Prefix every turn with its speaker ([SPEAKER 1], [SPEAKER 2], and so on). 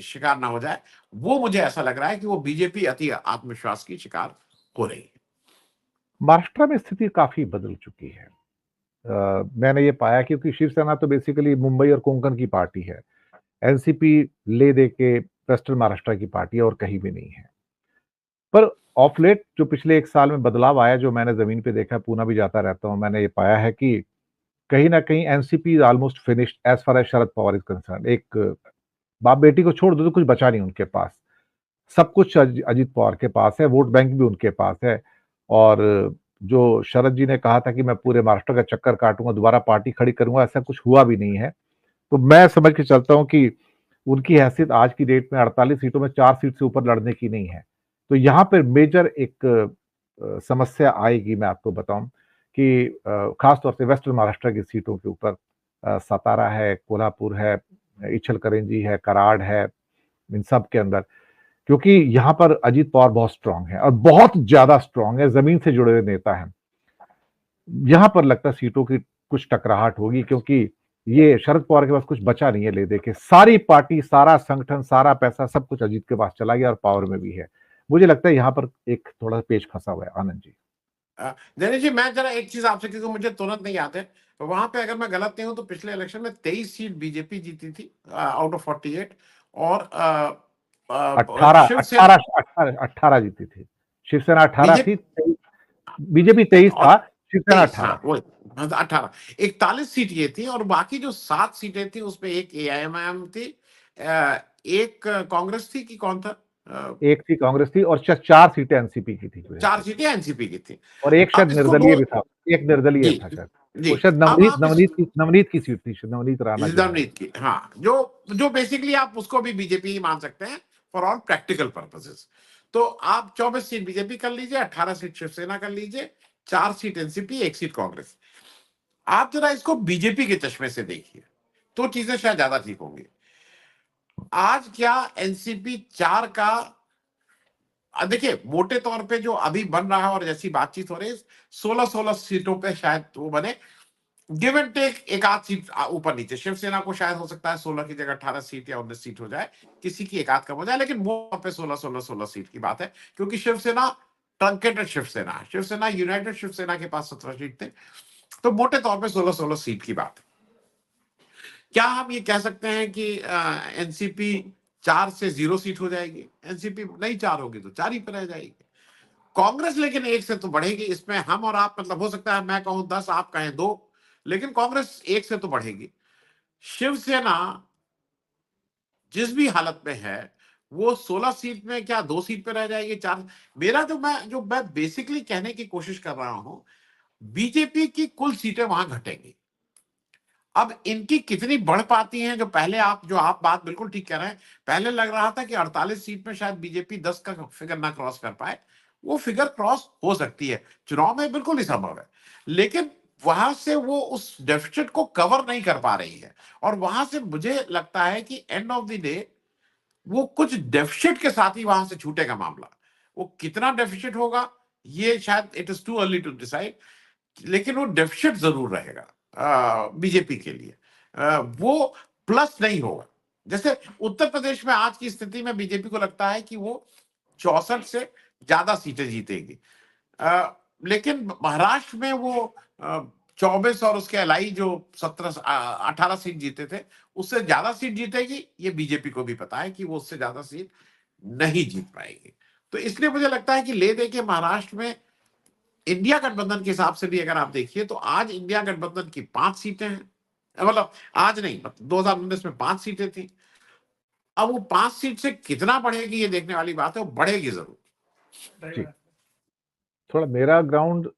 [SPEAKER 1] शिकार ना हो जाए, वो मुझे ऐसा लग रहा है कि वो बीजेपी अति आत्मविश्वास की शिकार हो रही है।
[SPEAKER 2] महाराष्ट्र में स्थिति काफी बदल चुकी है। मैंने ये पाया क्योंकि शिवसेना तो बेसिकली मुंबई और कोंकण की पार्टी है। एनसीपी ले दे के वेस्टर्न महाराष्ट्र की पार्टी है और कहीं भी नहीं है। पर ऑफ लेट जो पिछले 1 साल में बदलाव आया, जो मैंने जमीन पे देखा, पूना भी जाता रहता हूं, मैंने ये पाया है कि कहीं ना कहीं NCP is almost finished as far as Sharad Pawar is concern. एक बाप बेटी को छोड़ दो तो कुछ बचा नहीं उनके पास। सब कुछ अजीत पवार के पास है, वोट बैंक भी उनके पास है। और जो शरद जी ने कहा था कि मैं पूरे महाराष्ट्र का चक्कर काटूंगा, दोबारा पार्टी खड़ी करूंगा, ऐसा कुछ हुआ भी नहीं है। तो मैं समझ के चलता हूं कि उनकी हैसियत आज की डेट में 48 सीटों में 4 सीट से ऊपर लड़ने की नहीं है। तो यहाँ पर मेजर एक समस्या आएगी, मैं आपको बताऊं कि खासतौर से वेस्टर्न महाराष्ट्र की सीटों के ऊपर सतारा है, कोल्हापुर है, इचलकरंजी है, कराड़ है, इन सब के अंदर, क्योंकि यहाँ पर अजीत पवार बहुत स्ट्रांग है और बहुत ज्यादा स्ट्रांग है, जमीन से जुड़े हुए नेता हैं। यहां पर लगता है सीटों की कुछ टकराहट होगी, क्योंकि ये शरद पवार के पास कुछ बचा नहीं है ले दे के। सारी पार्टी, सारा संगठन, सारा पैसा, सब कुछ अजीत के पास चला गया और पावर में भी है। मुझे लगता है यहां पर एक थोड़ा पेच फंसा हुआ है। आनंद जी।
[SPEAKER 1] दिनेश जी, मैं जरा एक चीज आपसे, क्योंकि मुझे तुरंत नहीं आते, तो वहां पे अगर मैं गलत नहीं हूं तो पिछले इलेक्शन में 23 सीट बीजेपी जीती थी आउट ऑफ 48, और
[SPEAKER 2] 18
[SPEAKER 1] शिवसेना
[SPEAKER 2] 18 18 18 जीती थी। शिवसेना 18 थी,
[SPEAKER 1] बीजेपी
[SPEAKER 2] बीजेपी 23
[SPEAKER 1] और
[SPEAKER 2] था, शिवसेना
[SPEAKER 1] 23,
[SPEAKER 2] 18।
[SPEAKER 1] हाँ वही 18, 41 सीट ये थी, और बाकी जो 7 सीटें थी उसमें एक एआईएमआईएम थी, एक कांग्रेस थी कि कौन था,
[SPEAKER 2] एक थी कांग्रेस थी और 4 सीटें एनसीपी की थी जो
[SPEAKER 1] 4
[SPEAKER 2] ऐसी।
[SPEAKER 1] सीटें एनसीपी की थी।
[SPEAKER 2] और एक
[SPEAKER 1] अब
[SPEAKER 2] शायद
[SPEAKER 1] इसको
[SPEAKER 2] निर्दलीय
[SPEAKER 1] दो,
[SPEAKER 2] भी था। एक निर्दलीय
[SPEAKER 1] जी
[SPEAKER 2] था शायद।
[SPEAKER 1] जी,
[SPEAKER 2] वो शायद
[SPEAKER 1] अब
[SPEAKER 2] नवनीत
[SPEAKER 1] आप इस
[SPEAKER 2] नवनीत की नवनीत की सीट थी, नवनीत राणा जो है।
[SPEAKER 1] नवनीत की, हाँ, जो जो बेसिकली आप उसको भी बीजेपी ही मान सकते हैं फॉर ऑल प्रैक्टिकल पर्पसेस। तो आप 24 सीट बीजेपी कर लीजिए, 18 सीट शिवसेना कर लीजिए, 4 सीट एनसीपी, 1 सीट कांग्रेस। आप जरा इसको बीजेपी के चश्मे से देखिए तो चीजें शायद ज्यादा ठीक होंगी। आज क्या एनसीपी 4 का, देखिए मोटे तौर पे जो अभी बन रहा है और जैसी बातचीत हो रही है, 16-16 सीटों पे शायद वो बने, गिव एंड टेक, एक आध सीट ऊपर नीचे। शिवसेना को शायद हो सकता है 16 की जगह 18 सीट या 19 सीट हो जाए, किसी की एक आध कम हो जाए, लेकिन वो पे 16-16 सीट की बात है, क्योंकि शिवसेना ट्रंकेटेड शिवसेना है। शिवसेना यूनाइटेड शिवसेना के पास 17 सीट थे, तो मोटे तौर पे 16-16 सीट की बात है। क्या हम ये कह सकते हैं कि एनसीपी 4 से 0 सीट हो जाएगी? एनसीपी नहीं 4 होगी तो 4 ही पे रह जाएगी। कांग्रेस लेकिन 1 से तो बढ़ेगी, इसमें हम और आप, मतलब हो सकता है मैं कहूं 10, आप कहें 2, लेकिन कांग्रेस 1 से तो बढ़ेगी। शिवसेना जिस भी हालत में है, वो 16 सीट में क्या 2 सीट पे रह जाएगी, 4? मेरा जो मैं बेसिकली कहने की कोशिश कर रहा हूं, बीजेपी की कुल सीटें वहां घटेंगी। अब इनकी कितनी बढ़ पाती हैं, जो आप बात बिल्कुल ठीक कह रहे हैं। पहले लग रहा था कि 48 सीट में शायद बीजेपी 10 का फिगर ना क्रॉस कर पाए। वो फिगर क्रॉस हो सकती है, चुनाव में बिल्कुल ही संभव है, लेकिन वहां से वो उस डेफिसिट को कवर नहीं कर पा रही है। और वहां से मुझे लगता है कि एंड ऑफ द डे वो कुछ डेफिसिट के साथ ही वहां से छूटेगा मामला। वो कितना डेफिसिट होगा, ये शायद it is too early to decide, लेकिन वो डेफिसिट जरूर रहेगा बीजेपी के लिए। वो प्लस नहीं होगा। जैसे उत्तर प्रदेश में आज की स्थिति में बीजेपी को लगता है कि वो 64 से ज्यादा सीटें जीतेगी, लेकिन महाराष्ट्र में वो 24 और उसके अलाई जो 18 सीट जीते थे, उससे ज्यादा सीट जीतेगी, ये बीजेपी को भी पता है कि वो उससे ज्यादा सीट नहीं जीत पाएगी। तो इसलिए मुझे लगता है कि ले दे के महाराष्ट्र में इंडिया गठबंधन के हिसाब से भी अगर आप देखिए, तो आज इंडिया गठबंधन की 5 सीटें हैं, मतलब आज नहीं, मतलब 2019 में 5 सीटें थी। अब वो 5 सीट से कितना बढ़ेगी ये देखने वाली बात है, वो बढ़ेगी जरूर।
[SPEAKER 2] जी। थोड़ा मेरा ग्राउंड